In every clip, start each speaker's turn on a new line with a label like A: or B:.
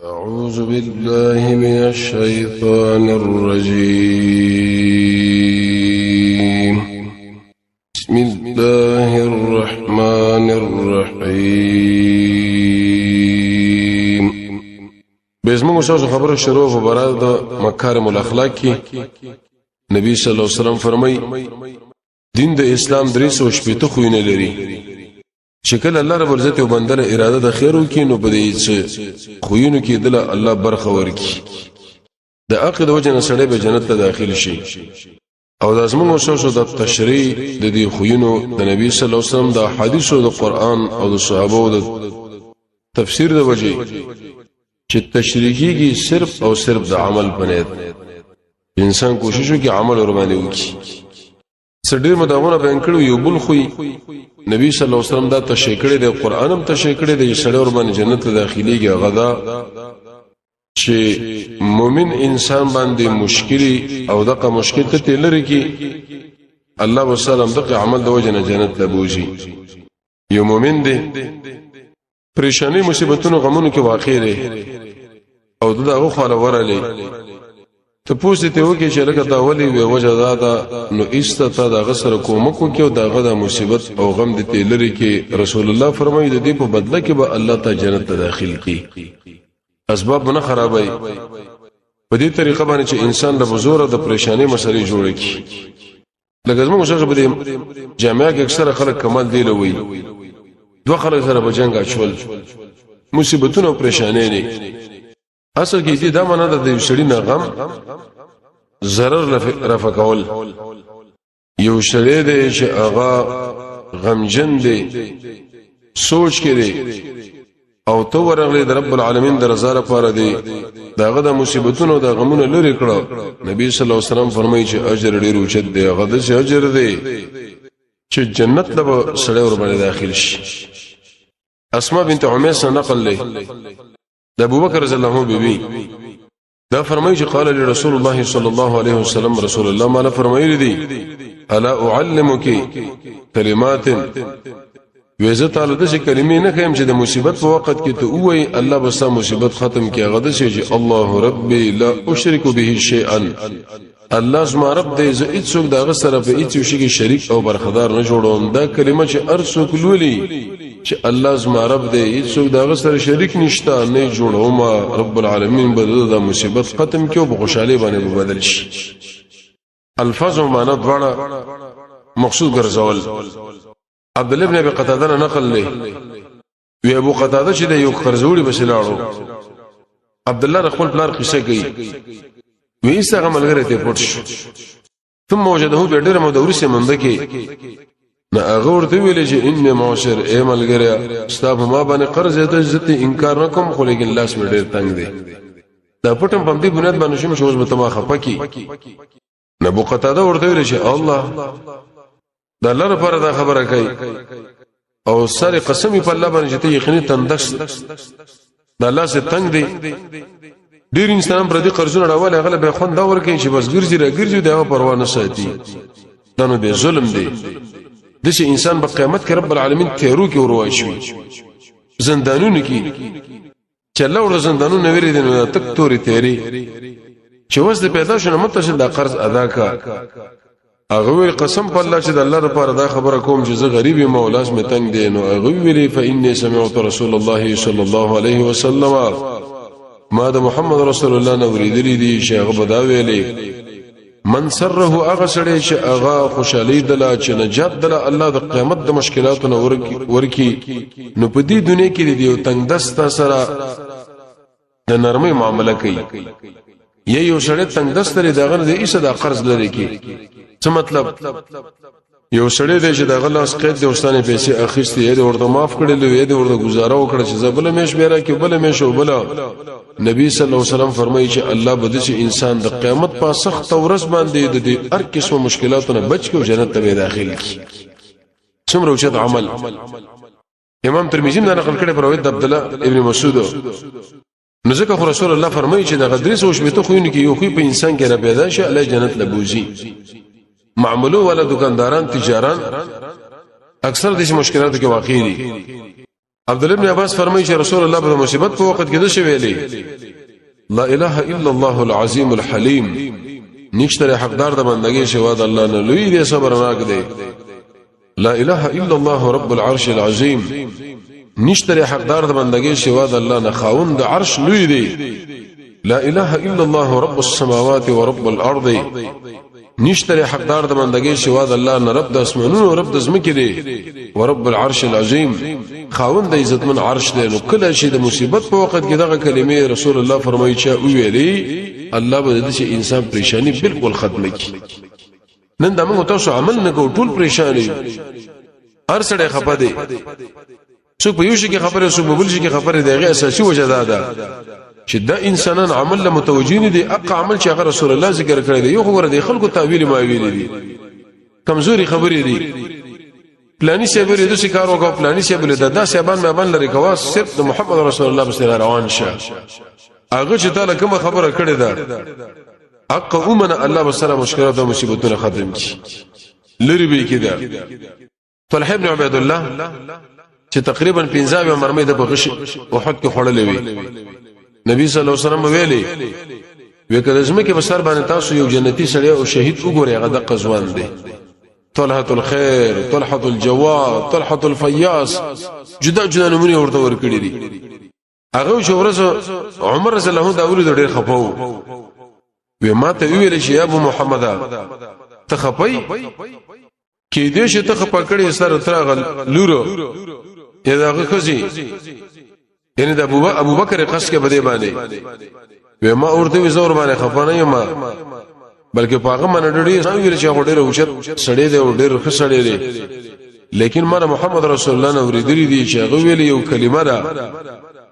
A: أعوذ بالله من الشيطان الرجيم. بسم الله الرحمن الرحيم. بزمو شاوس خبر شروع براد مکارم الاخلاق کی نبی صلی الله علیه وسلم فرمای دین د اسلام درې سو شپته خوینه لري شکل الله رب عزت او بندر اراده د خیر وکي نو بده خوینو کې دل الله برخه ورکی د عقد وجنه سړی به جنت ته داخل شي او د ازمنو شاوس د تشریع د دې خوینو د نبی صلی الله علیه وسلم د حدیث او د قران او د صحابه او د تفسیر د وجه چې تشریحي صرف او صرف د عمل بنید انسان کوشش وکي عمل ور باندې وکي سړي مداونه بیان کړو یو بل خوې نبی صلی الله علیه وسلم دا تشریح کړی د قران هم تشریح کړی د سړي ور باندې جنت ته داخليږي غدا چې مؤمن انسان باندې مشکلی او دغه مشکل ته تلری کی الله وسلم دغه عمل د وجنه جنت ته بوزي یو مؤمن دی پریشانی مصیبتونو غمونو کې واقع دی او دغه خاله ورالي ته پوښتنه وکړي چې لکه دا ولي وی وجه دا نو ایسته دا غسر کومکو کې او داغه د مصیبت او غم د تلری کې رسول الله فرمایي د دې په بدله کې به الله ته جنت ته داخل کی اسباب نه خرابای په دې طریقه باندې چې انسان له بزور د پریشانی مسلې جوړ کی لکه زموږ څنګه په جامعه کې اکثر خلک کمال دی لوي دوه خلک سره بجنګ اچول مصیبتونه او پریشانی نه اصل کې دې دا معنا ده د شړی نه غم zarar رفع کول یو شړی دی چې هغه غمجن دی سوچ کړي او تو ورغلی د رب العالمین د رضا لپاره دی داغه د مصیبتونو د غمونو لري کړه نبی صلی الله علیه وسلم فرمایي چې اجر ډیر اوچت دی هغه د اجر دی چې جنت له سړی ور باندې داخل شي اسماء بنت عمیس نقل له د ابوبکر رضی الله عنه بیبي دا فرمایي چې قال لرسول الله صلی الله علیه وسلم رسول الله ما فرمایلی دي الا اعلمك کلمات ویزه تعالی د کلمې نه کيم چې د مصیبت په وخت کې ته وای الله بس مصیبت ختم کړي غد چې الله ربي لا اشرك به شيئا الله زما رب دې زه هیڅ څوک دغه سره په هیڅ شي کې شریک او برخدار نه جوړوم دا کلمه چې ارسو کلولي چې الله زما رب دې هیڅ څوک دغه سره شریک نشته نه جوړوم رب العالمین بدل د مصیبت ختم کړي په خوشاله باندې بدل شي الفاظ او معنا دواړه مقصود ګرځول عبد الله ابن ابي قتاده نقل له وی ابو قتاده چې د یو خرزوړي بسلاړو عبد الله رخل پلار قصه کوي وی څنګه ملګری ته پټ ثم وجده بډره مدورسه منده کې نه هغه ورته ویل چې ان معاشر اے ملګری ستاسو ما باندې قرض ته عزت انکار نکوم خو لیکن لاس مې ډېر تنگ دی دا پټم په دې بنیاد باندې شوم شوز به تما خپکی نه ابو قتاده ورته ویل چې الله دا الله لپاره دا خبره کوي او سره قسمی په الله باندې چې یقیني تندست دا الله سره تنگ دی ډیر انسان پر دې قرضونه راواله غل به خوند دا ورکې چې بس ګرځي را ګرځي دا پروا نه ساتي دا نو به ظلم دی د شي انسان په قیامت کې رب العالمین تیرو کې وروي شي زندانونو کې چې الله ور زندانونو ویری دي نو تک توري تیری چې وس د پیدا شنه متصل دا قرض ادا کا هغه قسم په الله چې د الله لپاره دا خبره کوم چې زه غریب یم مولاس مې تنگ دی نو هغه ویلي فإني سمعت رسول الله صلی الله علیه وسلم ما د محمد رسول الله نو ورېدلې دي چې هغه بدا ویلي من سره هغه سړی چې هغه خوشالي دلا چې نجات دلا الله د قیامت د مشکلاتو نو ورکی نو په دې دنیا کې دی یو تنگ دستا سره د نرمۍ معاملې کوي یو سړی تنگ دست لري دغه د ایسه د قرض لري کی څه مطلب یو سړی دی چې دغه لاس قید د وستانه پیسې اخیستې دی ورته معاف کړي دی ورته گزاره وکړه چې زبل مېش بیره کې بل مېش او بل نبی صلی الله علیه وسلم فرمایي چې الله به د انسان د قیامت په سخت ورځ باندې د هر قسم مشکلاتونو بچ کې جنت ته داخل کی څومره اوچت عمل امام ترمذی نه نقل کړي پر روایت عبد الله ابن مسعود نو ځکه رسول الله فرمایي چې د غدرس او شپته خوینه کې یو خو په انسان کې را پیدا شي الله جنت لبوزي معاملو ولا دکانداران تجاران اکثر د مشکلاتو کې واقع دي عبد الله بن عباس فرمایي چې رسول الله په مصیبت په وخت کې د څه ویلي لا اله الا الله العظیم الحلیم نشته حقدار د بندګۍ شوا د الله نه لوی دی صبرناک دی لا اله الا الله رب العرش العظیم نشته حقدار د بندګۍ شوا د الله نه خاوند د عرش لوی دی لا اله الا الله رب السماوات ورب الارض نشته حقدار د بندګۍ شوا د الله نه رب د اسمانونو رب د زمکې دی ورب العرش العظیم خاوند د عزتمن عرش دی نو کله چې د مصیبت په وخت کې دغه کلمې رسول الله فرمایي چې ویلي الله به د انسان پریشانی بالکل ختم کړي نن دا موږ تاسو عمل نه کوو ټول پریشانی هر سړی خپه دی څوک په یو شي کې خبره څوک په بل شي کې خبره دی هغه اساسي وجه ده چې دا انسانان عمل له متوجین دي اقا عمل چې هغه رسول الله ذکر کړی دی یو خبره دی خلکو تعویل ما ویلي دي کمزوري خبرې دي پلانی سی بری د کار وکاو پلانی سی بری د سیبان مبان لري کوا صرف د محمد رسول الله بسره روان شه هغه چې تعالی کوم خبره کړې ده حق اومنه الله بسره مشکلات او مصیبتونه ختم کی لری به کیده طلحه ابن عبید الله چې تقریبا 15 مرمۍ د بغش احد کې خړلې وي نبی صلی الله علیه وسلم ویلي وکړه چې مکه بسر باندې تاسو یو جنتی سړی او شهید وګورئ هغه د قزوان دی طلحه الخير طلحه الجواد طلحه الفياس جدا جدا نمونه ورته ورکړي دي هغه شورزه عمر رضی الله عنه اورید ډیر خپاو و ما ته ویل شي ابو محمد ته خپای کې دې چې ته خپا کړي سره ترغل لورو یا دغه خزي یعنی د ابو بکر قص کې بده باندې و ما ورته زور باندې خپانه یم بلکې پاغه من ډېر ویل چې هغه ډېر اوچت سړی دی او ډېر ښه سړی دی لیکن ما محمد رسول الله نو ورېدلی دی چې هغه ویل یو کلمه ده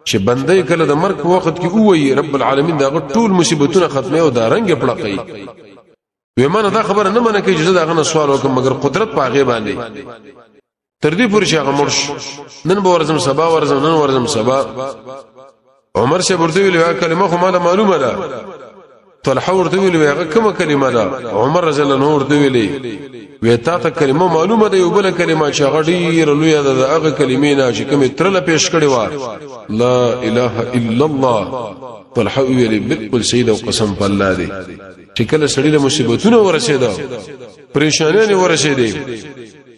A: چې بندې کله د مرګ په وخت کې وایي رب العالمین دا ټول مصیبتونه ختمه او دا رنگ پړقې ومنه دا خبره نه منه کې چې دا غنه سوال وکم مگر قدرت پاغه باندې تر دې پورې چې هغه مرش نن به ورزم سبا ورزم نن ورزم سبا عمر شه ورته ویل کلمه خو ماله معلومه ده طلحه ورته ویل هغه کومه کلمه ده عمر رضی الله عنه ورته ویل وی تا ته کلمه معلومه ده یو بل کلمه چې هغه ډیر لوی ده هغه کلمې نه چې کومه ترله پیش کړي و لا اله الا الله طلحه ویل بالکل سید او قسم په الله دی چې کله سړی له مصیبتونو ورسېدا پریشانونه ورسېدي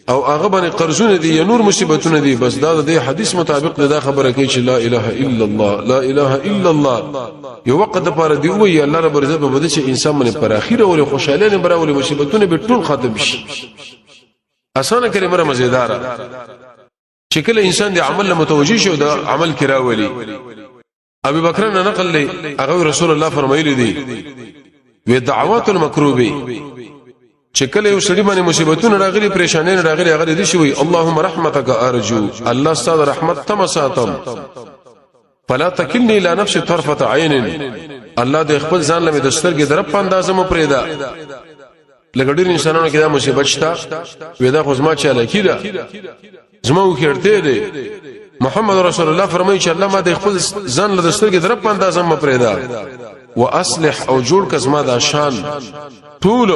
A: او هغه باندې قرضونه دي یا نور مصیبتونه دي بس دا د حدیث مطابق دا خبره کوي چې لا اله الا الله لا اله الا الله یو وخت د پاره دی وی الله رب عزت په بده چې انسان باندې پر اخیره او خوشاله نه براولي مصیبتونه به ټول ختم شي اسانه کلمه مزیدار چې کله انسان د عمل متوجي شو دا عمل کراولي ابي بکر نه نقل لي هغه رسول الله فرمایلی دي و دعوات المکروبه چې کله یو سړي باندې مصیبتونه راغلي پریشانې راغلي هغه دي شوی اللهم رحمتک ارجو الله ستاسو رحمت تم ساتم فلا تکلنی الى نفس طرفه عین الله د خپل ځان لمه د سترګې درپ په اندازه مو پرېدا لګډیر انسانانو کې دا مصیبت شته ودا خو زما چاله کیدا زما وکړته دي محمد رسول الله فرمایي چې الله ما د خپل ځان له سترګې درپ په اندازه مو پرېدا واصلح او جوړ کزما د شان طول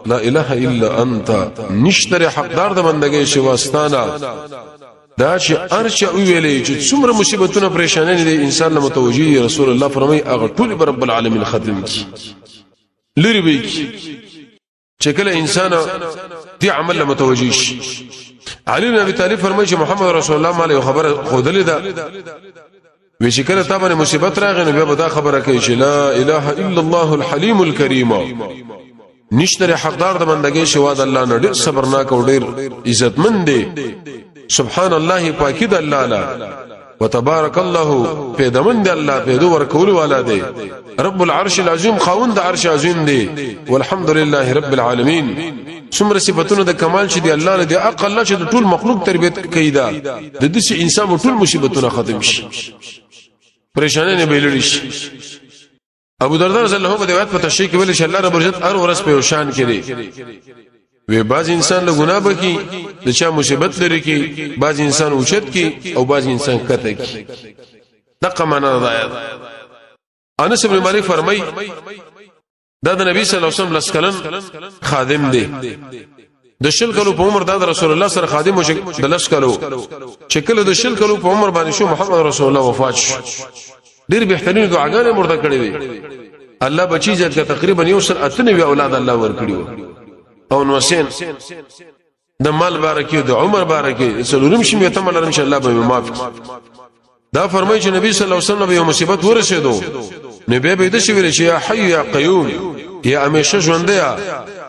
A: لا اله الا انت نشتري حقدار د بندګۍ شواستانه دا چې ارچا ویلې چې څومره مصیبتونه پریشانې دي انسان له متوجي رسول الله فرمایي هغه ټول رب العالمین ختم کی لری به چې کله انسان دې عمل له متوجي شي علي بن ابي طالب فرمایي چې محمد رسول الله ماله خبره خودلې ده وی چې کله تابانه مصیبت راغی نو بیا دا خبره کوي چې لا اله الا الله الحلیم الکریم نشتره حقدار د بندګۍ شوا د الله نه ډېر صبرناک او ډېر عزتمن دی سبحان الله پاکی د الله لا وتبارك الله پیدمن دی الله پیدو ورکول والا دی رب العرش العظیم خاوند عرش عظیم دی والحمد لله رب العالمین څومره صفاتونه د کمال چې دی الله نه دی اقل چې ټول مخلوق تربیت کوي دا د دې انسان ټول مصیبتونه ختم شي پریشانه نه بیلړي شي ابو درداء رضی الله عنه د روایت په تشریح کې ویل چې الله رب عزت هر ورځ په شان کړي وی باز انسان له ګناه بکی د چا مصیبت لري کی باز انسان اوچت کی او باز انسان کته کی دغه معنا ده آیات انس بن مالک فرمای دا د نبی صلی الله علیه وسلم لسکلن خادم دی د شل کلو په عمر د رسول الله سره خادم وش د لش کلو چې کله د شل کلو په عمر باندې شو محمد رسول الله وفات شو ډیر بهترین دعاګانې مرده کړې وي الله بچی جات کا تقریبا یو سر اتنوي اولاد الله ور کړیو او نو حسین د مال بارکی او د عمر بارکی سلورم شي ته مل ان شاء الله به معاف دا فرمایي چې نبی صلی الله علیه وسلم یو مصیبت ورسېدو نبی به د شي ویل چې یا حي یا قیوم یا همیشه ژوندیا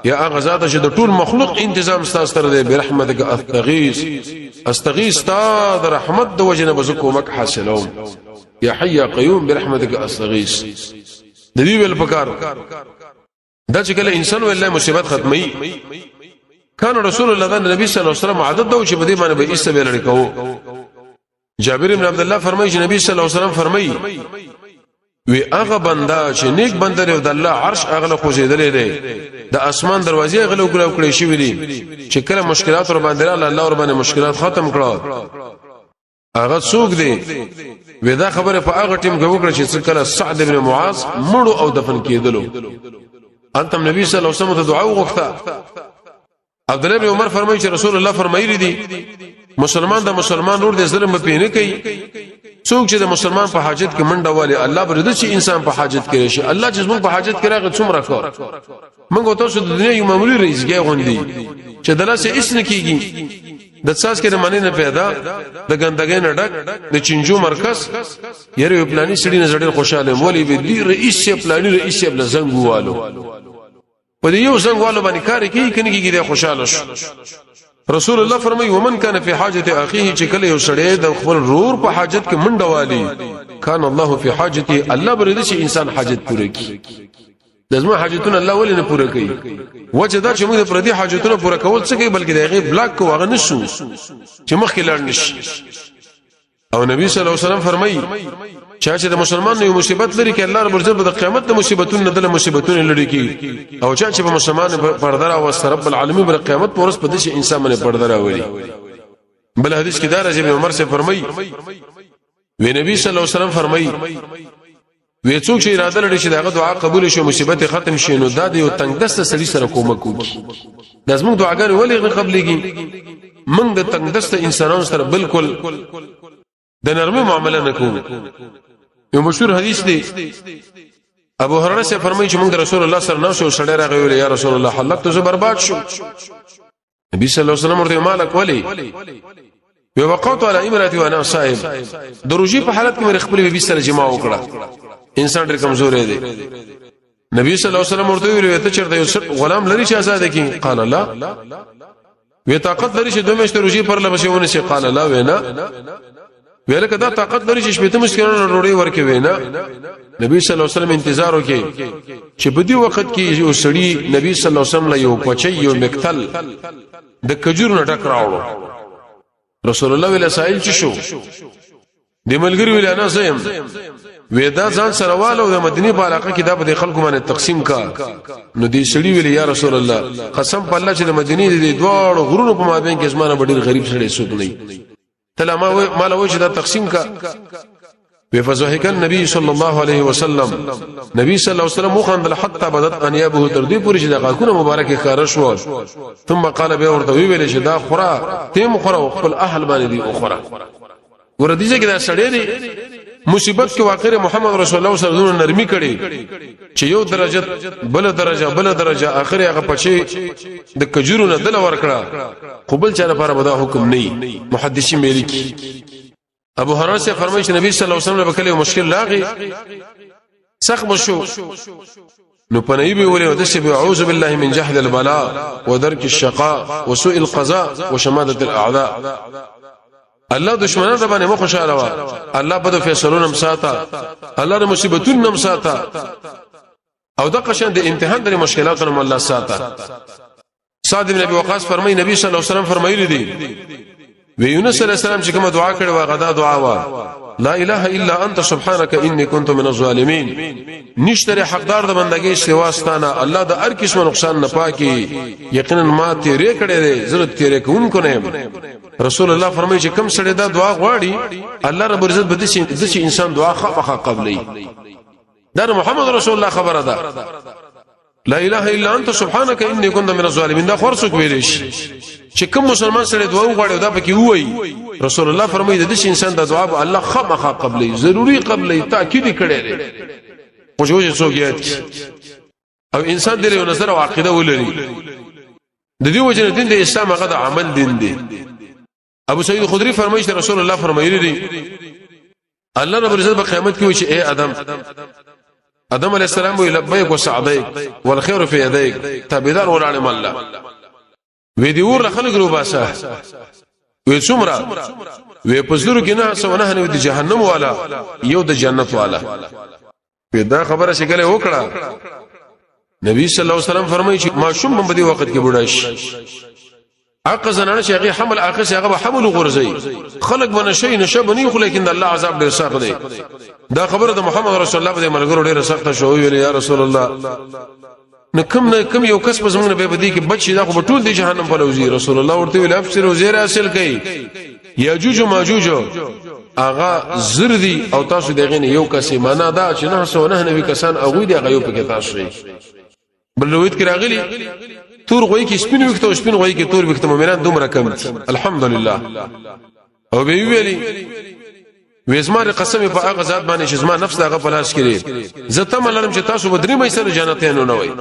A: یا هغه ذات چې د ټول مخلوق انتظام ستاسو تر دې برحمتک استغیث تا د رحمت د وجنه بزکو مک حاصلوم یا حي یا قیوم برحمتک استغیث د دې ویل پکار دا چې کله انسان ولله مصیبت ختمي کان رسول الله د نبی صلی الله علیه وسلم عادت دا چې بده باندې به ایسته ویل کړو جابر بن عبد الله فرمایي چې نبی صلی الله علیه وسلم فرمایي وی هغه بندا چې نیک بنده لري د الله عرش اغله خوځیدلې ده د اسمان دروازې اغله وګړو کړې شي ویلي چې کله مشکلات ور باندې الله ور باندې مشکلات ختم کړه هغه څوک دی ودا خبره په هغه ټیم کې وکړه چې کله سعد بن معاذ مړو او دفن کېدلو انتم نبی صلی الله علیه وسلم ته دعا وغوښته عبد الله بن عمر فرمایي چې رسول الله فرمایلی دي مسلمان د مسلمان نور د ظلم په نه کوي څوک چې د مسلمان په حاجت کې منډه والی الله برده چې انسان په حاجت کې راشي الله چې موږ په حاجت کې راغی څومره کار موږ تاسو د دنیا یو معمولی رئیسګي غوندي چې دلاسه اسن کیږي د ساس کې معنی نه پیدا د ګندګۍ نه ډک د چنجو مرکز یره یو پلاني سړي نه زړه خوشاله مولوی به دی رئیس پلاني رئیس بل زنګوالو په دې یو زنګوالو باندې کار کوي کني کېږي د خوشاله شو رسول الله فرمایي ومن کان فی حاجت اخیه چې کله یو سړی د خپل رور په حاجت کې منډه والی کان الله فی حاجته الله برده چې انسان حاجت پوره کړي لازم حاجتونه الله ولې نه پوره کوي وجه دا چې موږ د پردي حاجتونه پوره کول څه کوي بلکې دغه بلاک کو هغه نشو چې مخکې لاړ نشي او نبی صلی الله علیه وسلم فرمایي چې د مسلمان یو مصیبت لري کې الله رب عزت د قیامت د مصیبتونو د مصیبتونو لري کې او چې په مسلمان پردر او رب العالمین پر قیامت پورس په دې انسان باندې پردر راوړي بل حدیث کې دا راځي ابن عمر سے فرمایي وی نبی صلی الله علیه وسلم فرمایي وی څوک چې اراده لري چې دغه دعا قبول شي مصیبت ختم شي نو دا د یو تنگ دسته سړي سره کومک وکړي د زموږ دعاګانې ولې نه قبليږي موږ د تنگ دسته انسانانو سره بالکل د نرمه معاملې نه کوو یو مشهور حدیث دی ابو هريره سے فرمایي چې موږ رسول الله صلی الله علیه وسلم سره راغلی یا رسول الله حلقت زه برباد شو نبی صلی الله علیه وسلم ورته مالک ولی یو وقوت علی امراتی وانا صائم دروجی په حالت کې مې خپل بیبي سره جما وکړه انسان ډېر کمزور دی نبی صلی الله علیه وسلم ورته ویل ته چرته یو غلام لري چې آزاد کی قال لا وی طاقت لري چې دوه مشته روجی پر لبسونه شي قال لا وینا ویل کدا طاقت لري چې شپته مشکلونه وروړي ورکې وینا نبی صلی الله علیه وسلم انتظار وکي چې په دې وخت کې یو سړی نبی صلی الله علیه وسلم له یو پچي یو مقتل د کجورو ډک راوړو رسول الله ویل سائل چې شو د ملګری ویل انا زم ودا ځان سره والو د مدینه په علاقه کې دا به خلکو باندې تقسیم کا نو دې سړی ویل یا رسول الله قسم په الله چې د مدینه د دوه غرونو په مابین کې زمانه ډېر غریب سړی سود نه تلا ما له وجه دا تقسیم کا وفزحك النبي صلى الله عليه وسلم نبی صلی الله علیه وسلم مخندل حتى بدت انيابه تر دې پورې چې د غاکونه مبارکه خارش و ثم قال به ورته ویل چې دا خورا تیم خورا خپل اهل باندې دی اخرى ور دي چې دا سړی دی مصیبت کې واقع محمد رسول الله صلی الله علیه وسلم نرمي کړي چې یو درجه بل درجه اخر هغه پچی د کجورو نه دل ورکړه قبول چا لپاره بدا حکم نه محدثین مالکی ابو هريره سے فرمایي چې نبی صلی الله علیه وسلم په کله مشکل لاغي سخت شو نو پنځه به ولې ودشه به اعوذ بالله من جهد البلاء ودرك الشقاء وسوء القضاء وشماتة الاعداء الله دشمنان ته باندې مخ خوشاله وا الله بده فیصلونه مساته الله د مصیبتونو مساته او د قشن د امتحان د مشکلاتونو الله ساته سعد بن ابي وقاص فرمایي نبی صلی الله علیه وسلم فرمایلی دي وی یونس علیہ السلام چې کوم دعا کړې و غدا دعا وا لا اله الا انت سبحانك اني كنت من الظالمين نشتره حقدار د بندګۍ سواستانه الله د هر قسم نقصان نه پاکي یقینا ما تیرې کړې دي ضرورت تیرې کوونکو نه رسول الله فرمایي چې کوم سړی دا دعا غواړي الله رب عزت به د انسان دعا خامخا قبلې دا محمد رسول الله خبره ده لا اله الا انت سبحانك اني كنت من الظالمين دا خور څوک ویل شي چې کوم مسلمان سره دعا وغواړي دا پکې وایي رسول الله فرمایي د دې انسان د دعا به الله خامخا قبلې ضروري قبلې تاکید کړي لري پوجوږي څوک یې او انسان دې له نظر او عقیده ولري د دې وجه دین د اسلام هغه د عمل دین دی ابو سعید خدری فرمایي رسول الله فرمایلی دي الله رب العزت په قیامت کې وي چې اے ادم علیہ السلام وی لبیک وسعدیک والخير في يديك تابعدار ولعلم الله وی دی ور خلق رو باسه وی څومره وی پزلو کې نه سونه نه د جهنم والا یو د جنت والا دا خبره شکل وکړه نبی صلی الله علیه وسلم فرمایي چې ماشوم په دې وخت کې بوډا شي اقا زنانه چې هغه حمل اخر شي هغه حمل غرزي خلق بنشي نشبني خو لیکن الله عذاب ډیر سخت دی دا خبره د محمد رسول الله په ملګرو ډیره سخت شو ویل یا رسول الله نکم یو کس په زمونه به بدی کې بچی دا خو ټول دی جهنم په لوزي رسول الله ورته ویل افسر وزیر حاصل کړي یاجوج و ماجوج اغا زردی او تاسو دغه یو کس معنا دا چې نه سونه نبی کسان اغوی دی غيو په کې تاسو بل روایت کې راغلی تور غوي کې سپین وخت او سپین غوي کې تور وخت مؤمنان دومره کم الحمدلله او به ویلي وېزمار قسم په هغه ذات باندې چې زما نفس دغه پلاس کړي زته ملرم چې تاسو بدري مې سره جنتین نه وي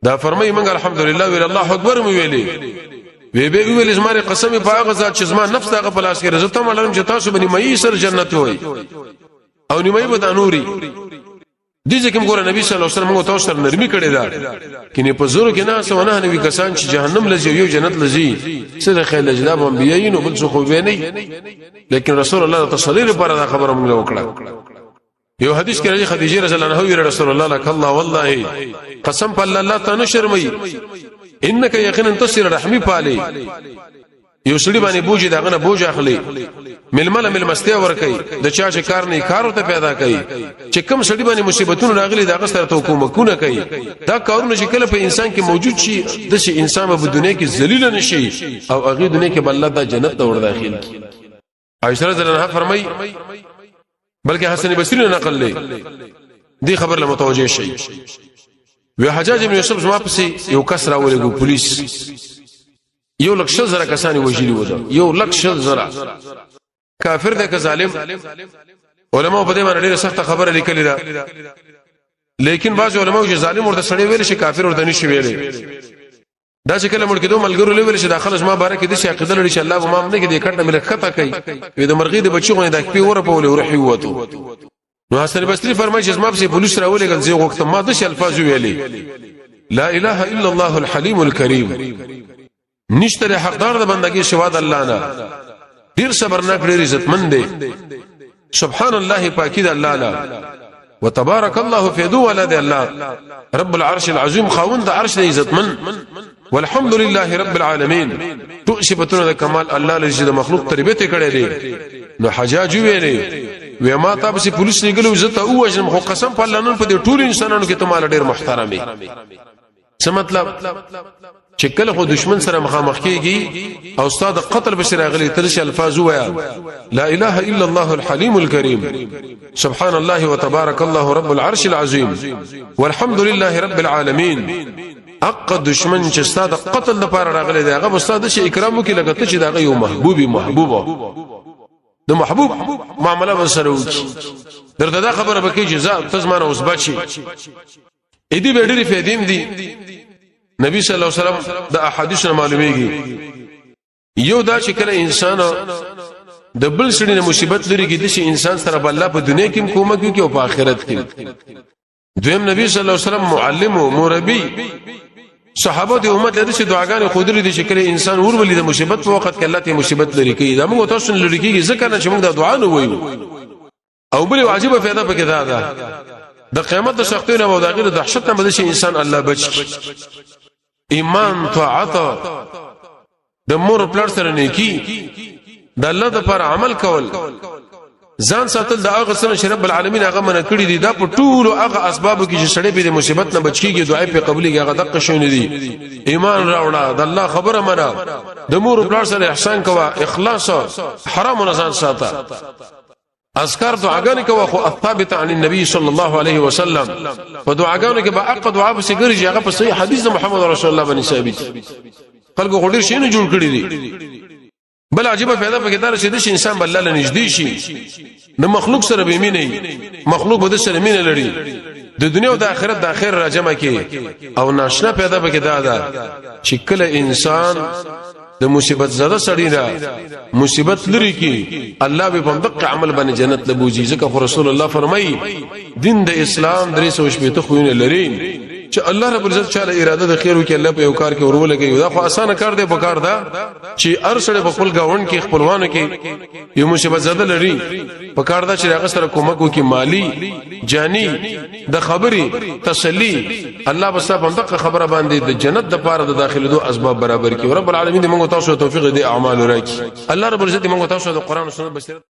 A: دا فرمایي موږ الحمدلله ویل الله اکبر مې ویلي وی به ویل زماره قسم په هغه ذات چې زما نفس دغه پلاس کړي زته ملرم چې تاسو باندې مې سره جنت وي او نیمه به دانوري دې ځکه موږ نبی صلی الله علیه وسلم تاسو سره نرمي کړې ده کینه په زور کې نه سونه نبی کسان چې جهنم لږ یو جنت لږی سره خیل اجلاب انبیاءین او بل څه خو به نه لیکن رسول الله تصلیل پر دا خبره موږ وکړه یو حدیث کې راځي خدیجه رضی الله عنها رسول الله لك الله والله قسم په الله تعالی شرمي انك یقینا تصل رحمی پالي یو سړي باندې بوجي داغه نه بوج اخلي ململ مستیا ور کوي د چا چې کار نه کارو ته پیدا کوي چې کوم سړي باندې مصیبتونه راغلي داغه سره ته حکومتونه کوي دا کارونه چې کله په انسان کې موجود شي د شي انسان په دنیا کې ذلیل نشي او هغه دنیا کې بل الله جنت ته ور داخل کی عائشہ رضی الله عنها فرمای بلکې حسن بصری نقل لې دی خبر له متوجه شي وی حجاج ابن یوسف زما پسې یو کس راولېګو پولیس یو لک شل زره کسانی وجلی ودا یو لک شل زره کافر ده که ظالم علماء په دې باندې ډیره سخت خبره لیکلې ده لیکن بعض علماء چې ظالم ورته سړی ویل شي کافر ورته نشي ویلې دا چې کله مړ کېدو ملګرو لویل شي داخله ما بارک دي چې عقیده لري چې الله به ما نه کې دې کټه ملک خطا کوي وې د مرغې د بچو غوښنه د کپی وره په ولې روحي وته نو حسن بصری فرمایي چې ما په پولیس راولېګل زه وخت ما د الفاظ ویلې لا اله الا الله الحليم الكريم نشته حقدار د بندګي شواد الله نه ډیر صبرناک ډیر عزتمن دی سبحان الله پاکی د الله لا وتبارك الله في ذو ولد الله رب العرش العظيم خاوند عرش عزتمن والحمد لله رب العالمين تو صفاتونه د کمال الله لږ د مخلوق تربیت کړي دي نو حجاج ویلي و ما تاسو پولیس لګلو عزت او وجن خو قسم په الله نن په دې ټول انسانانو کې ته مال ډیر محترمي څه مطلب چې کله خو دشمن سره مخامخ کیږي او استاد قتل بشر غلي ترش الفاظ ويا لا اله الا الله الحليم الكريم سبحان الله وتبارك الله رب العرش العظيم والحمد لله رب العالمين اق دشمن چې استاد قتل لپاره راغلي دی هغه استاد شي اکرام وکي لکه ته چې دا یو محبوبه د محبوب معاملې وسره وکي درته دا خبره به کې جزاء تزمانه اوس بچي اې دې ډېری فائدې دي نبی صلی الله علیه وسلم د احادیث معلومیږي یو دا چې کله انسان د بل سړي نه مصیبت لري کې د شي انسان سره بل الله په دنیا کې کومک کوي او په آخرت کې دویم نبی صلی الله علیه وسلم معلم او مربي صحابه د امت له دعاګانې خودري دي چې کله انسان ورولې د مصیبت په وخت کې الله ته مصیبت لري کوي دا موږ تاسو لري کېږي ځکه نه چې موږ د دعا نه وایو او بل واجبه فائدہ پکې ده د قیامت د سختیو نه او د غیر دهشت نه بده شي انسان الله بچ ایمان طاعت د مور پلار سره نیکی د الله د پر عمل کول ځان ساتل د هغه سره چې رب العالمین هغه من کړی دي دا په ټولو هغه اسبابو کې چې سړی به د مصیبت نه بچ کیږي دعای په قبولي هغه دقه شونه دي ایمان راوړه د الله خبره منه د مور پلار سره احسان کوه اخلاص حرام نه ځان ساته اذکار دعاګانې کوه خو ثابت عن النبي صلی الله علیه وسلم په دعاګانو کې به اق دعا به سګری هغه په صحیح حدیث محمد رسول الله باندې ثابت خلکو غوډیر شي نه جوړ کړی دي بل عجيبه پیدا پکې دار شي د انسان بل الله نږدې شي نه مخلوق سره به مینه مخلوق به سره مینه لري د دنیا او د آخرت د اخر راجمه کې او ناشنا پیدا پکې دا چې کله انسان د مصیبت زده سړی را مصیبت لري کې الله به په دقه عمل باندې جنت لبوجي ځکه رسول الله فرمایي دین د اسلام درې سو شپته خوونه لري چې الله رب العزت چاله اراده د خیر وکي الله په یو کار کې ورولګي دا خو اسانه کار دی په کار دا چې ارسله په خپل گاوند کې خپلوانو کې یو مصیبت زده لري په کار دا چې هغه سره کومک وکي مالی جانی د خبري تسلی الله بس په دقه خبره باندې د جنت د پاره د داخله دوه اسباب برابر کړي رب العالمین دې موږ تاسو توفیق دې اعمال راکړي الله رب العزت موږ تاسو د قران او سنت بصیرت